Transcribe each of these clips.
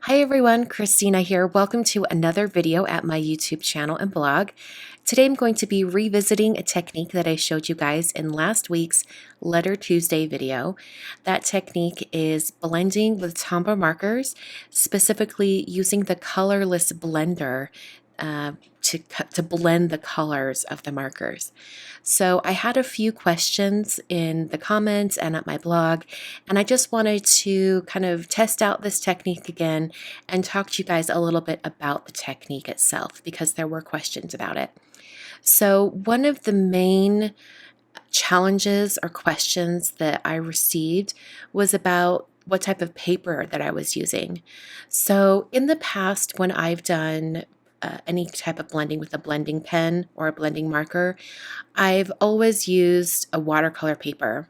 Hi everyone, Christina here. Welcome to another video at my YouTube channel and blog. Today I'm going to be revisiting a technique that I showed you guys in last week's Letter Tuesday video. That technique is blending with Tombow markers, specifically using the colorless blender to blend the colors of the markers. So I had a few questions in the comments and at my blog, and I just wanted to kind of test out this technique again and talk to you guys a little bit about the technique itself because there were questions about it. So one of the main challenges or questions that I received was about what type of paper that I was using. So in the past, when I've done any type of blending with a blending pen or a blending marker, I've always used a watercolor paper,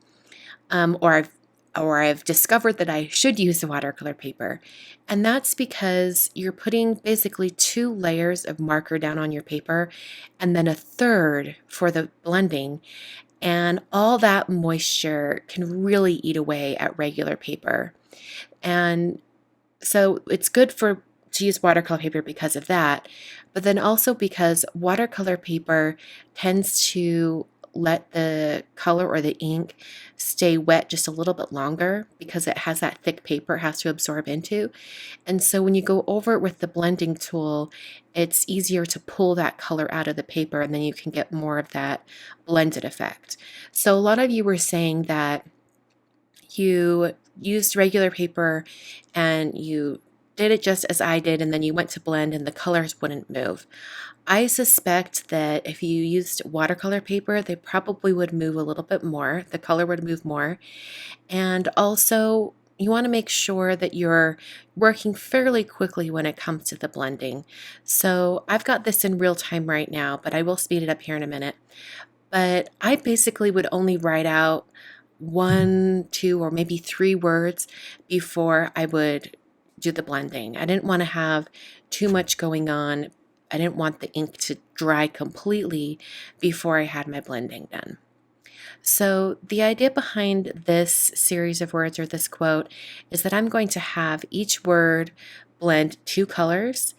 or I've discovered that I should use the watercolor paper. And that's because you're putting basically 2 layers of marker down on your paper and then a third for the blending. And all that moisture can really eat away at regular paper. And so it's good to use watercolor paper because of that, but then also because watercolor paper tends to let the color or the ink stay wet just a little bit longer because it has that thick paper it has to absorb into. And so when you go over it with the blending tool, it's easier to pull that color out of the paper and then you can get more of that blended effect. So a lot of you were saying that you used regular paper and you did it just as I did, and then you went to blend and the colors wouldn't move. I suspect that if you used watercolor paper, they probably would move a little bit more. The color would move more. And also, you want to make sure that you're working fairly quickly when it comes to the blending. So I've got this in real time right now, but I will speed it up here in a minute. But I basically would only write out 1, 2, or maybe 3 words before I would do the blending. I didn't want to have too much going on. I didn't want the ink to dry completely before I had my blending done. So the idea behind this series of words or this quote is that I'm going to have each word blend 2 colors,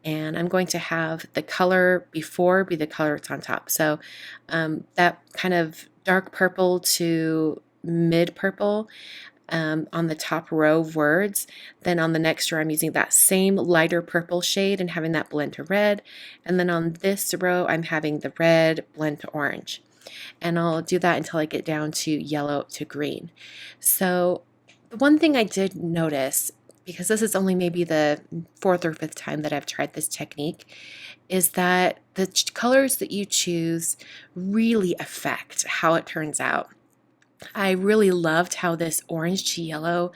and I'm going to have the color before be the color that's on top. So that kind of dark purple to mid purple on the top row of words. Then on the next row, I'm using that same lighter purple shade and having that blend to red. And then on this row, I'm having the red blend to orange. And I'll do that until I get down to yellow to green. So the one thing I did notice, because this is only maybe the 4th or 5th time that I've tried this technique, is that the colors that you choose really affect how it turns out. I really loved how this orange to yellow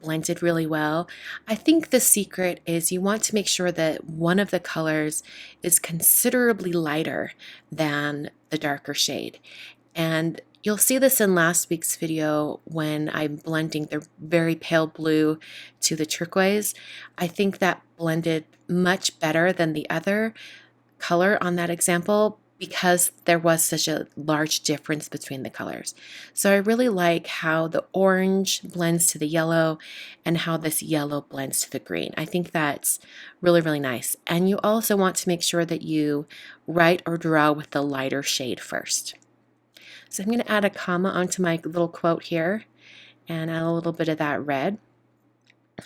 blended really well. I think the secret is you want to make sure that one of the colors is considerably lighter than the darker shade. And you'll see this in last week's video when I'm blending the very pale blue to the turquoise. I think that blended much better than the other color on that example because there was such a large difference between the colors. So I really like how the orange blends to the yellow and how this yellow blends to the green. I think that's really, really nice. And you also want to make sure that you write or draw with the lighter shade first. So I'm going to add a comma onto my little quote here and add a little bit of that red.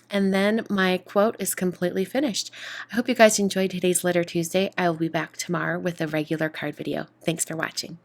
And then my quote is completely finished. I hope you guys enjoyed today's Letter Tuesday. I will be back tomorrow with a regular card video. Thanks for watching.